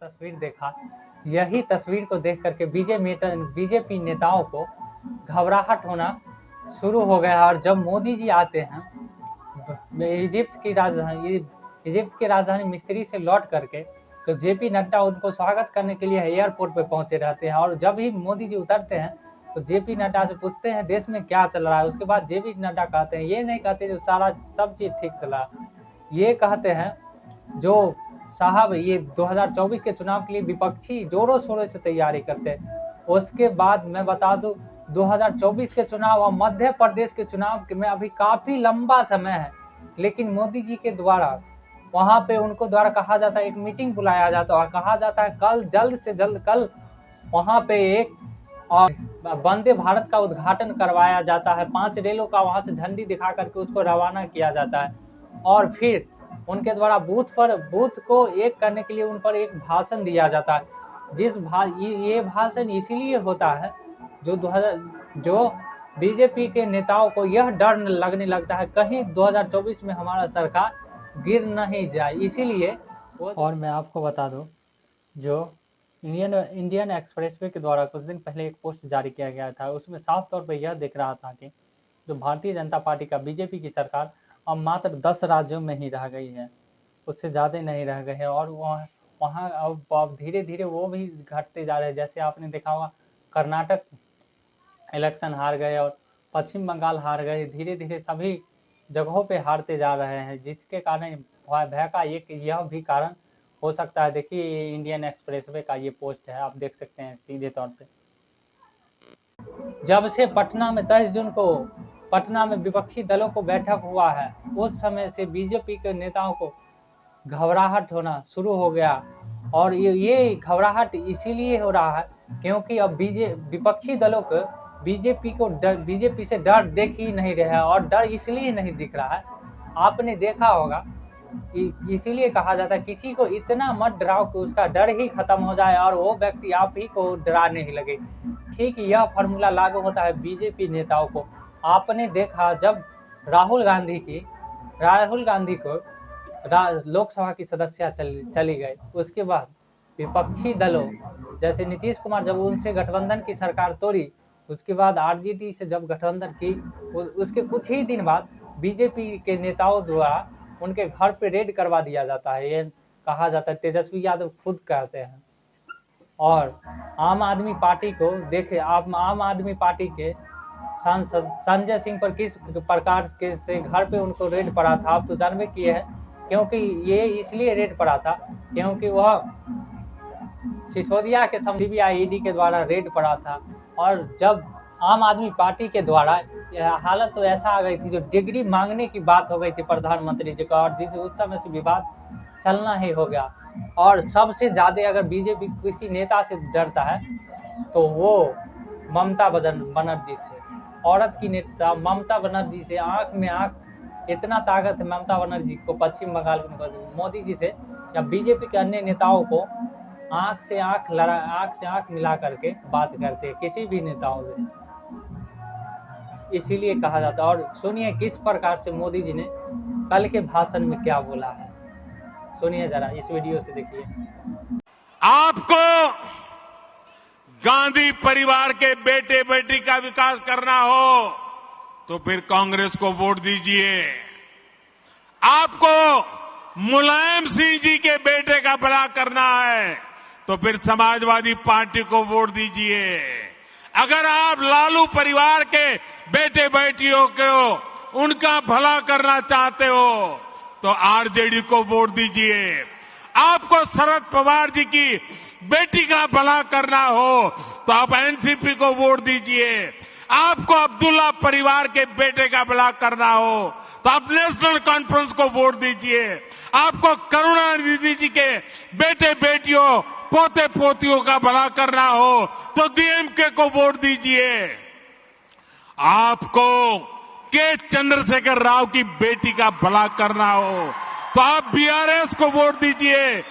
तस्वीर देखा, यही तस्वीर को देख करके बीजेपी नेताओं को घबराहट होना शुरू हो गया। और जब मोदी जी आते हैं इजिप्ट की राजधानी मिस्री से लौट करके, तो जेपी नड्डा उनको स्वागत करने के लिए एयरपोर्ट पे पहुंचे रहते हैं। और जब ही मोदी जी उतरते हैं तो जेपी नड्डा से पूछते हैं देश में क्या चल रहा है। उसके बाद जेपी नड्डा कहते हैं, ये नहीं कहते जो सब चीज़ ठीक चला, ये कहते हैं जो साहब ये 2024 के चुनाव के लिए विपक्षी जोरों शोरों से तैयारी करते हैं। उसके बाद मैं बता दूं 2024 के चुनाव और मध्य प्रदेश के चुनाव में अभी काफ़ी लंबा समय है, लेकिन मोदी जी के द्वारा वहाँ पे उनको द्वारा कहा जाता है, एक मीटिंग बुलाया जाता है और कहा जाता है कल जल्द से जल्द कल वहाँ पे एक वंदे भारत का उद्घाटन करवाया जाता है। 5 रेलों का वहाँ से झंडी दिखा करके उसको रवाना किया जाता है और फिर उनके द्वारा बूथ को एक करने के लिए उन पर एक भाषण दिया जाता है। ये भाषण इसीलिए होता है जो बीजेपी के नेताओं को यह डर लगने लगता है कहीं 2024 में हमारा सरकार गिर नहीं जाए, इसीलिए। और मैं आपको बता दूं जो इंडियन एक्सप्रेसवे के द्वारा कुछ दिन पहले एक पोस्ट जारी किया गया था, उसमें साफ तौर पर यह दिख रहा था कि जो भारतीय जनता पार्टी का बीजेपी की सरकार अब मात्र 10 राज्यों में ही रह गई है, उससे ज़्यादा नहीं रह गए हैं। और वहाँ अब धीरे धीरे वो भी घटते जा रहे हैं। जैसे आपने देखा होगा कर्नाटक इलेक्शन हार गए और पश्चिम बंगाल हार गए, धीरे धीरे सभी जगहों पे हारते जा रहे हैं, जिसके कारण भय का एक यह भी कारण हो सकता है। देखिए इंडियन एक्सप्रेसवे का ये पोस्ट है, आप देख सकते हैं सीधे तौर पे। जब से पटना में 23 जून को पटना में विपक्षी दलों को बैठक हुआ है, उस समय से बीजेपी के नेताओं को घबराहट होना शुरू हो गया। और ये घबराहट इसीलिए हो रहा है क्योंकि अब विपक्षी दलों को बीजेपी से डर देख ही नहीं रहा है। और डर इसलिए नहीं दिख रहा है, आपने देखा होगा, इसीलिए कहा जाता है किसी को इतना मत डराओ कि उसका डर ही खत्म हो जाए और वो व्यक्ति आप ही को डराने ही लगे। ठीक यह फार्मूला लागू होता है बीजेपी नेताओं को। आपने देखा जब राहुल गांधी को लोकसभा की सदस्य चली गई, उसके बाद विपक्षी दलों जैसे नीतीश कुमार जब उनसे गठबंधन की सरकार तोड़ी, उसके बाद आरजेडी से जब गठबंधन की, उसके कुछ ही दिन बाद बीजेपी के नेताओं द्वारा उनके घर पे रेड करवा दिया जाता है। ये कहा जाता है, तेजस्वी यादव खुद कहते हैं। और आम आदमी पार्टी को देखे, आप आम आदमी पार्टी के सांसद संजय सिंह पर किस प्रकार के से घर पे उनको रेड पड़ा था, आप तो जानबे किए हैं। क्योंकि ये इसलिए रेड पड़ा था क्योंकि वह सिसोदिया के सीबीआई ईडी के द्वारा रेड पड़ा था। और जब आम आदमी पार्टी के द्वारा हालत तो ऐसा आ गई थी, जो डिग्री मांगने की बात हो गई थी प्रधानमंत्री जी का, और जिसे उस समय से विवाद चलना ही हो गया। और सबसे ज़्यादा अगर बीजेपी किसी नेता से डरता है तो वो ममता बनर्जी से, औरत की नेता ममता बनर्जी से। आँख में आँख, इतना ताकत है ममता बनर्जी को पश्चिम बंगाल में मोदी जी से या बीजेपी के अन्य नेताओं को आँख से आँख मिला करके बात करते हैं किसी भी नेताओं से, इसीलिए कहा जाता है। और सुनिए किस प्रकार से मोदी जी ने कल के भाषण में क्या बोला है, सुनिए जरा, इस वीडियो से देखिए। आपको गांधी परिवार के बेटे बेटी का विकास करना हो तो फिर कांग्रेस को वोट दीजिए। आपको मुलायम सिंह जी के बेटे का भला करना है तो फिर समाजवादी पार्टी को वोट दीजिए। अगर आप लालू परिवार के बेटे बेटियों को उनका भला करना चाहते हो तो आरजेडी को वोट दीजिए। आपको शरद पवार जी की बेटी का भला करना हो तो आप एनसीपी को वोट दीजिए। आपको अब्दुल्ला परिवार के बेटे का भला करना हो तो आप नेशनल कॉन्फ्रेंस को वोट दीजिए। आपको करुणानिधि जी के बेटे बेटियों पोते पोतियों का भला करना हो तो डीएमके को वोट दीजिए। आपको के चंद्रशेखर राव की बेटी का भला करना हो तो आप बीआरएस को वोट दीजिए।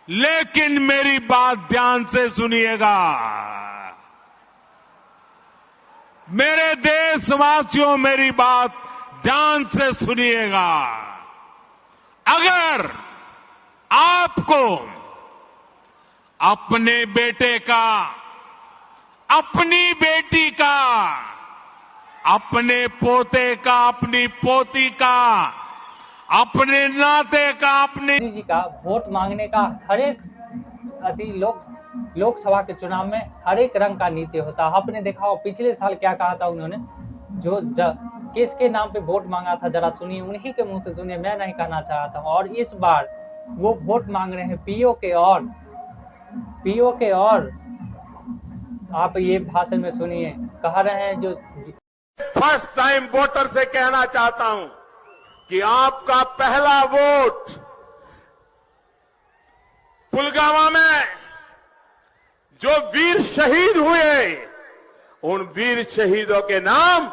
लेकिन मेरी बात ध्यान से सुनिएगा, मेरे देशवासियों, मेरी बात ध्यान से सुनिएगा। अगर आपको अपने बेटे का, अपनी बेटी का, अपने पोते का, अपनी पोती का, अपने नाते का, अपने मोदी जी का वोट मांगने का हर एक लोकसभा के चुनाव में हर एक रंग का नीति होता है। आपने देखा हो पिछले साल क्या कहा था उन्होंने, जो किसके नाम पे वोट मांगा था, जरा सुनिए, उन्हीं के मुंह से सुनिए, मैं नहीं कहना चाहता हूँ। और इस बार वो वोट मांग रहे हैं पीओ के, और आप ये भाषण में सुनिए, कह रहे हैं जो फर्स्ट टाइम वोटर से कहना चाहता हूं कि आपका पहला वोट पुलवामा में जो वीर शहीद हुए, उन वीर शहीदों के नाम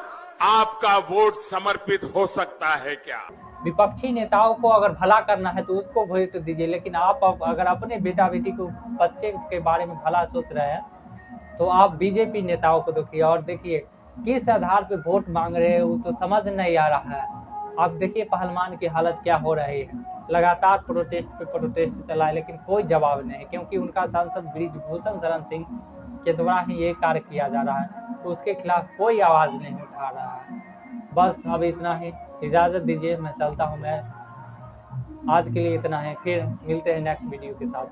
आपका वोट समर्पित हो सकता है क्या? विपक्षी नेताओं को अगर भला करना है तो उसको वोट दीजिए, लेकिन आप अगर अपने बेटा बेटी को, बच्चे के बारे में भला सोच रहे हैं तो आप बीजेपी नेताओं को देखिए। और देखिए किस आधार पे वोट मांग रहे हैं वो तो समझ नहीं आ रहा है। आप देखिए पहलवान की हालत क्या हो रही है, लगातार प्रोटेस्ट पे प्रोटेस्ट चला है लेकिन कोई जवाब नहीं, क्योंकि उनका सांसद बृजभूषण शरण सिंह के द्वारा ही ये कार्य किया जा रहा है, तो उसके खिलाफ कोई आवाज नहीं उठा रहा है। बस अब इतना ही, इजाजत दीजिए, मैं चलता हूँ। मैं आज के लिए इतना है, फिर मिलते हैं नेक्स्ट वीडियो के साथ।